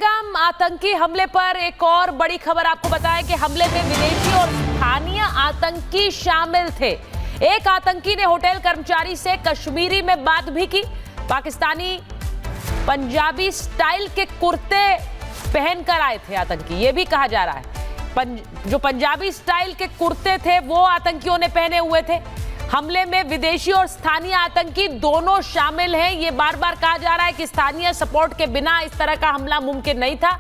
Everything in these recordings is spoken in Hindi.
पहलगाम आतंकी हमले पर एक और बड़ी खबर आपको बताएं कि हमले में विदेशी और स्थानीय आतंकी शामिल थे। एक आतंकी ने होटल कर्मचारी से कश्मीरी में बात भी की। पाकिस्तानी पंजाबी स्टाइल के कुर्ते पहनकर आए थे आतंकी, ये भी कहा जा रहा है। जो पंजाबी स्टाइल के कुर्ते थे वो आतंकियों ने पहने हुए थे। हमले में विदेशी और स्थानीय आतंकी दोनों शामिल हैं। ये बार बार कहा जा रहा है कि स्थानीय सपोर्ट के बिना इस तरह का हमला मुमकिन नहीं था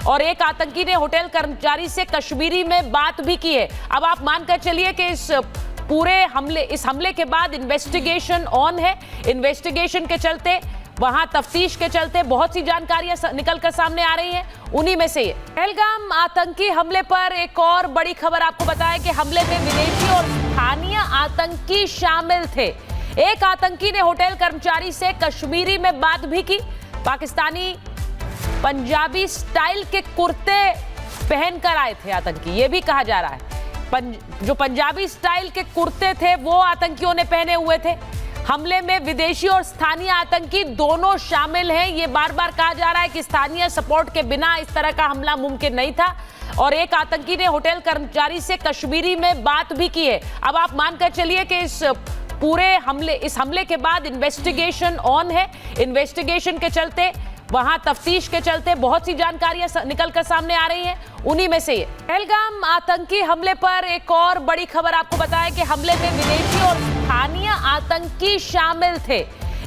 और एक आतंकी ने होटल कर्मचारी से कश्मीरी में बात भी की है। अब आप मानकर चलिए कि इस हमले के बाद इन्वेस्टिगेशन ऑन है। इन्वेस्टिगेशन के चलते, वहां तफ्तीश के चलते बहुत सी जानकारियां निकलकर सामने आ रही हैं। उन्हीं में से ये पहलगाम आतंकी हमले पर एक और बड़ी खबर आपको बताएं कि हमले में विदेशी और स्थानीय आतंकी शामिल थे। एक आतंकी ने होटल कर्मचारी से कश्मीरी में बात भी की। पाकिस्तानी पंजाबी स्टाइल के कुर्ते पहनकर आए थे आतंकी, ये भी कहा जा रहा है। जो पंजाबी स्टाइल के कुर्ते थे वो आतंकियों ने पहने हुए थे। हमले में विदेशी और स्थानीय आतंकी दोनों शामिल हैं। ये बार बार कहा जा रहा है कि स्थानीय सपोर्ट के बिना इस तरह का हमला मुमकिन नहीं था और एक आतंकी ने होटल कर्मचारी से कश्मीरी में बात भी की है। अब आप मानकर चलिए कि इस हमले के बाद इन्वेस्टिगेशन ऑन है। इन्वेस्टिगेशन के चलते, वहां तफ्तीश के चलते बहुत सी जानकारियां निकलकर सामने आ रही हैं। उन्हीं में से ये पहलगाम आतंकी हमले पर एक और बड़ी खबर आपको बताएं कि हमले में विदेशी और स्थानीय आतंकी शामिल थे।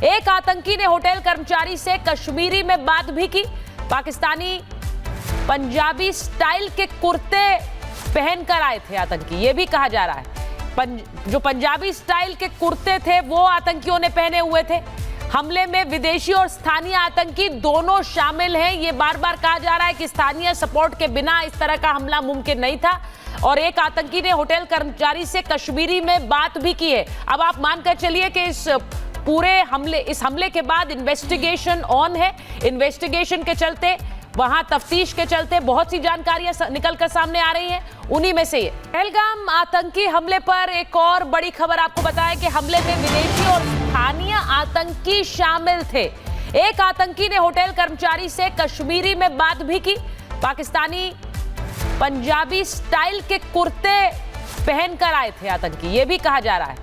एक आतंकी ने होटल कर्मचारी से कश्मीरी में बात भी की। पाकिस्तानी पंजाबी स्टाइल के कुर्ते पहनकर आए थे आतंकी, ये भी कहा जा रहा है। जो पंजाबी स्टाइल के कुर्ते थे वो आतंकियों ने पहने हुए थे। हमले में विदेशी और स्थानीय आतंकी दोनों शामिल हैं। ये बार बार कहा जा रहा है कि स्थानीय सपोर्ट के बिना इस तरह का हमला मुमकिन नहीं था और एक आतंकी ने होटल कर्मचारी से कश्मीरी में बात भी की है। अब आप मानकर चलिए कि इस हमले के बाद इन्वेस्टिगेशन ऑन है। इन्वेस्टिगेशन के चलते, वहां तफ्तीश के चलते बहुत सी जानकारियां निकलकर सामने आ रही हैं। उन्हीं में से ये पहलगाम आतंकी हमले पर एक और बड़ी खबर आपको बताएं कि हमले में विदेशी और स्थानीय आतंकी शामिल थे। एक आतंकी ने होटल कर्मचारी से कश्मीरी में बात भी की। पाकिस्तानी पंजाबी स्टाइल के कुर्ते पहनकर आए थे आतंकी, ये भी कहा जा रहा है।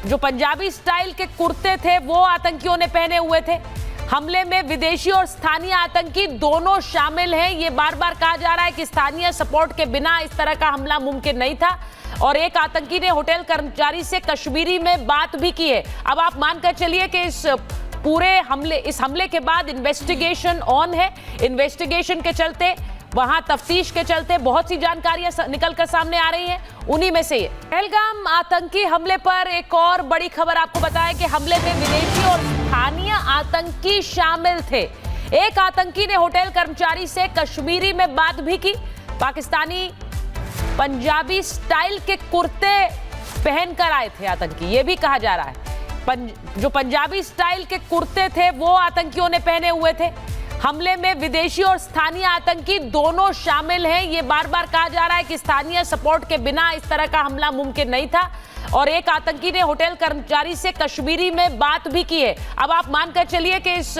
जो पंजाबी स्टाइल के कुर्ते थे वो आतंकियों ने पहने हुए थे। हमले में विदेशी और स्थानीय आतंकी दोनों शामिल हैं। ये बार बार कहा जा रहा है कि स्थानीय सपोर्ट के बिना इस तरह का हमला मुमकिन नहीं था और एक आतंकी ने होटल कर्मचारी से कश्मीरी में बात भी की है। अब आप मानकर चलिए कि इस हमले के बाद इन्वेस्टिगेशन ऑन है। इन्वेस्टिगेशन के चलते, वहां तफ्तीश के चलते बहुत सी जानकारियां निकलकर सामने आ रही हैं। उन्हीं में से ये पहलगाम आतंकी हमले पर एक और बड़ी खबर आपको बताएं कि हमले में विदेशी और स्थानीय आतंकी शामिल थे। एक आतंकी ने होटल कर्मचारी से कश्मीरी में बात भी की। पाकिस्तानी पंजाबी स्टाइल के कुर्ते पहनकर आए थे आतंकी, ये भी कहा जा रहा है। जो पंजाबी स्टाइल के कुर्ते थे वो आतंकियों ने पहने हुए थे। हमले में विदेशी और स्थानीय आतंकी दोनों शामिल हैं। ये बार बार कहा जा रहा है कि स्थानीय सपोर्ट के बिना इस तरह का हमला मुमकिन नहीं था और एक आतंकी ने होटल कर्मचारी से कश्मीरी में बात भी की है। अब आप मानकर चलिए कि इस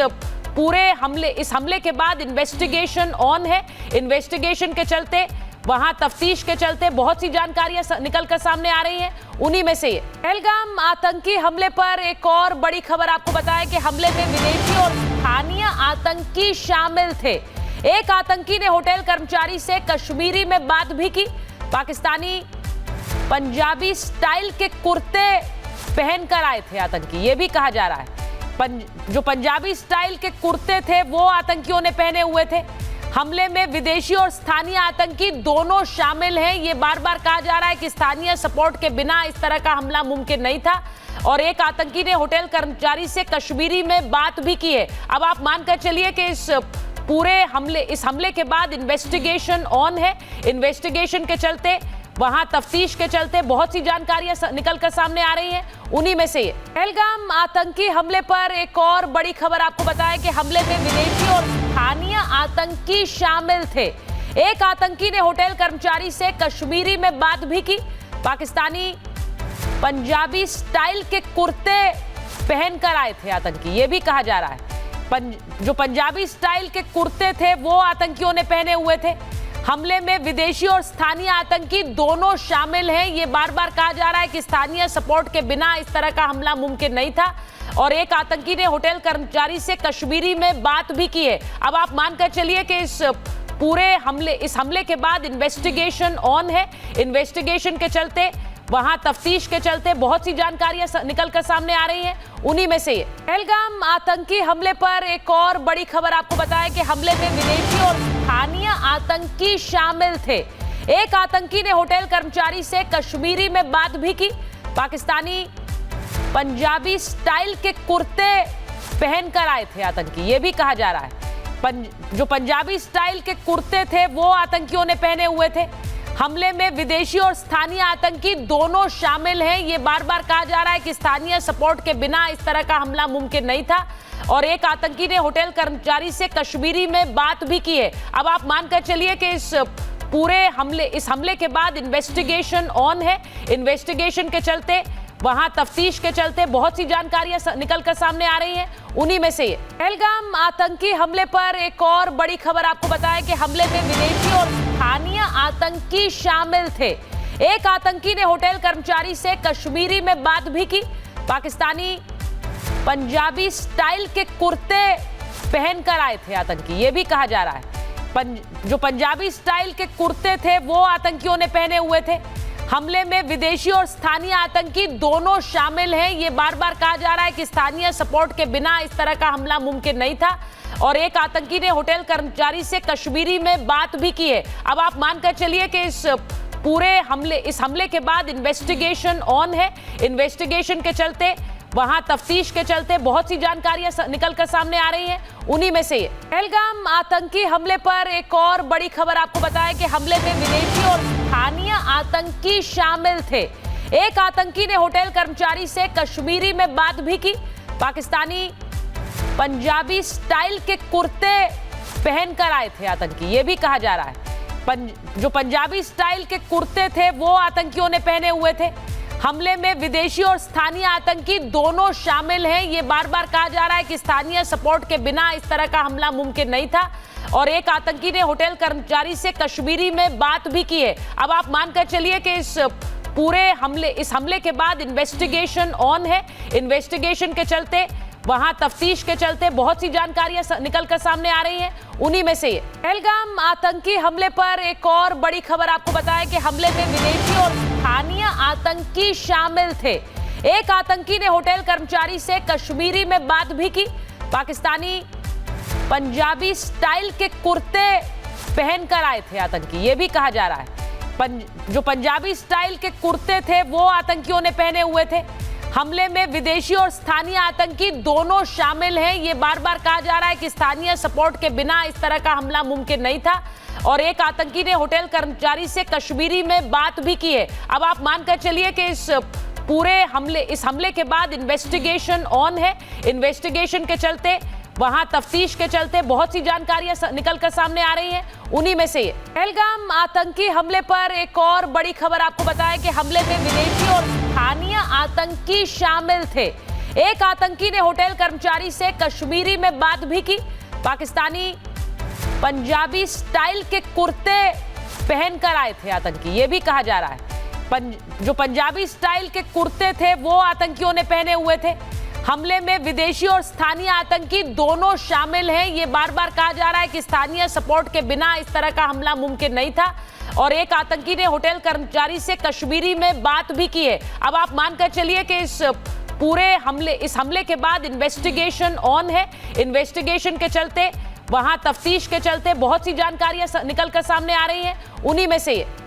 हमले के बाद इन्वेस्टिगेशन ऑन है। इन्वेस्टिगेशन के चलते, वहां तफ्तीश के चलते बहुत सी जानकारियां निकलकर सामने आ रही हैं। उन्हीं में से ये पहलगाम आतंकी हमले पर एक और बड़ी खबर आपको बताएं कि हमले में विदेशी और स्थानीय आतंकी शामिल थे। एक आतंकी ने होटल कर्मचारी से कश्मीरी में बात भी की। पाकिस्तानी पंजाबी स्टाइल के कुर्ते पहनकर आए थे आतंकी, ये भी कहा जा रहा है। जो पंजाबी स्टाइल के कुर्ते थे वो आतंकियों ने पहने हुए थे। हमले में विदेशी और स्थानीय आतंकी दोनों शामिल हैं। ये बार बार कहा जा रहा है कि स्थानीय सपोर्ट के बिना इस तरह का हमला मुमकिन नहीं था और एक आतंकी ने होटल कर्मचारी से कश्मीरी में बात भी की है। अब आप मानकर चलिए कि इस हमले के बाद इन्वेस्टिगेशन ऑन है। इन्वेस्टिगेशन के चलते, वहां तफ्तीश के चलते बहुत सी जानकारियां निकलकर सामने आ रही हैं। उन्हीं में से ये पहलगाम आतंकी हमले पर एक और बड़ी खबर आपको बताएं कि हमले में विदेशी और स्थानीय आतंकी शामिल थे। एक आतंकी ने होटल कर्मचारी से कश्मीरी में बात भी की। पाकिस्तानी पंजाबी स्टाइल के कुर्ते पहनकर आए थे आतंकी, ये भी कहा जा रहा है। जो पंजाबी स्टाइल के कुर्ते थे वो आतंकियों ने पहने हुए थे। हमले में विदेशी और स्थानीय आतंकी दोनों शामिल हैं। ये बार बार कहा जा रहा है कि स्थानीय सपोर्ट के बिना इस तरह का हमला मुमकिन नहीं था और एक आतंकी ने होटल कर्मचारी से कश्मीरी में बात भी की है। अब आप मानकर चलिए कि इस हमले के बाद इन्वेस्टिगेशन ऑन है। इन्वेस्टिगेशन के चलते, वहां तफ्तीश के चलते बहुत सी जानकारियां निकलकर सामने आ रही हैं। उन्हीं में से पहलगाम आतंकी हमले पर एक और बड़ी खबर आपको बताया कि हमले में विदेशी और स्थानीय आतंकी शामिल थे। एक आतंकी ने होटल कर्मचारी से कश्मीरी में बात भी की। पाकिस्तानी पंजाबी स्टाइल के कुर्ते पहनकर आए थे आतंकी, ये भी कहा जा रहा है। जो पंजाबी स्टाइल के कुर्ते थे वो आतंकियों ने पहने हुए थे। हमले में विदेशी और स्थानीय आतंकी दोनों शामिल हैं। ये बार बार कहा जा रहा है कि स्थानीय सपोर्ट के बिना इस तरह का हमला मुमकिन नहीं था और एक आतंकी ने होटल कर्मचारी से कश्मीरी में बात भी की है। अब आप मानकर चलिए कि इस हमले के बाद इन्वेस्टिगेशन ऑन है। इन्वेस्टिगेशन के चलते, वहां तफ्तीश के चलते बहुत सी जानकारियां निकलकर सामने आ रही हैं। उन्हीं में से पहलगाम आतंकी हमले पर एक और बड़ी खबर आपको बताया कि हमले में विदेशी और स्थानीय आतंकी शामिल थे। एक आतंकी ने होटल कर्मचारी से कश्मीरी में बात भी की। पाकिस्तानी पंजाबी स्टाइल के कुर्ते पहनकर आए थे आतंकी, ये भी कहा जा रहा है। जो पंजाबी स्टाइल के कुर्ते थे वो आतंकियों ने पहने हुए थे। हमले में विदेशी और स्थानीय आतंकी दोनों शामिल हैं। ये बार बार कहा जा रहा है कि स्थानीय सपोर्ट के बिना इस तरह का हमला मुमकिन नहीं था और एक आतंकी ने होटल कर्मचारी से कश्मीरी में बात भी की है। अब आप मानकर चलिए कि इस हमले के बाद इन्वेस्टिगेशन ऑन है। इन्वेस्टिगेशन के चलते, वहां तफ्तीश के चलते बहुत सी जानकारियां निकलकर सामने आ रही हैं। उन्हीं में से पहलगाम आतंकी हमले पर एक और बड़ी खबर आपको बताया कि हमले में विदेशी और स्थानीय आतंकी शामिल थे। एक आतंकी ने होटल कर्मचारी से कश्मीरी में बात भी की। पाकिस्तानी पंजाबी स्टाइल के कुर्ते पहनकर आए थे आतंकी, ये भी कहा जा रहा है। जो पंजाबी स्टाइल के कुर्ते थे वो आतंकियों ने पहने हुए थे। हमले में विदेशी और स्थानीय आतंकी दोनों शामिल हैं। ये बार बार कहा जा रहा है कि स्थानीय सपोर्ट के बिना इस तरह का हमला मुमकिन नहीं था और एक आतंकी ने होटल कर्मचारी से कश्मीरी में बात भी की है। अब आप मानकर चलिए कि इस हमले के बाद इन्वेस्टिगेशन ऑन है। इन्वेस्टिगेशन के चलते, वहां तफ्तीश के चलते बहुत सी जानकारियां निकलकर सामने आ रही हैं। उन्हीं में से पहलगाम आतंकी हमले पर एक और बड़ी खबर आपको बताया कि हमले में विदेशी और स्थानीय आतंकी शामिल थे। एक आतंकी ने होटल कर्मचारी से कश्मीरी में बात भी की। पाकिस्तानी पंजाबी स्टाइल के कुर्ते पहनकर आए थे आतंकी, ये भी कहा जा रहा है। जो पंजाबी स्टाइल के कुर्ते थे वो आतंकियों ने पहने हुए थे। हमले में विदेशी और स्थानीय आतंकी दोनों शामिल हैं। ये बार बार कहा जा रहा है कि स्थानीय सपोर्ट के बिना इस तरह का हमला मुमकिन नहीं था और एक आतंकी ने होटल कर्मचारी से कश्मीरी में बात भी की है। अब आप मानकर चलिए कि इस हमले के बाद इन्वेस्टिगेशन ऑन है। इन्वेस्टिगेशन के चलते, वहां तफ्तीश के चलते बहुत सी जानकारियां निकलकर सामने आ रही हैं। उन्हीं में से पहलगाम आतंकी हमले पर एक और बड़ी खबर आपको बताया कि हमले में विदेशी और स्थानीय आतंकी शामिल थे। एक आतंकी ने होटल कर्मचारी से कश्मीरी में बात भी की। पाकिस्तानी पंजाबी स्टाइल के कुर्ते पहनकर आए थे आतंकी, ये भी कहा जा रहा है। जो पंजाबी स्टाइल के कुर्ते थे वो आतंकियों ने पहने हुए थे। हमले में विदेशी और स्थानीय आतंकी दोनों शामिल हैं। ये बार बार कहा जा रहा है कि स्थानीय सपोर्ट के बिना इस तरह का हमला मुमकिन नहीं था और एक आतंकी ने होटल कर्मचारी से कश्मीरी में बात भी की है। अब आप मानकर चलिए कि इस हमले के बाद इन्वेस्टिगेशन ऑन है। इन्वेस्टिगेशन के चलते, वहां तफ्तीश के चलते बहुत सी जानकारियां निकलकर सामने आ रही हैं। उन्हीं में से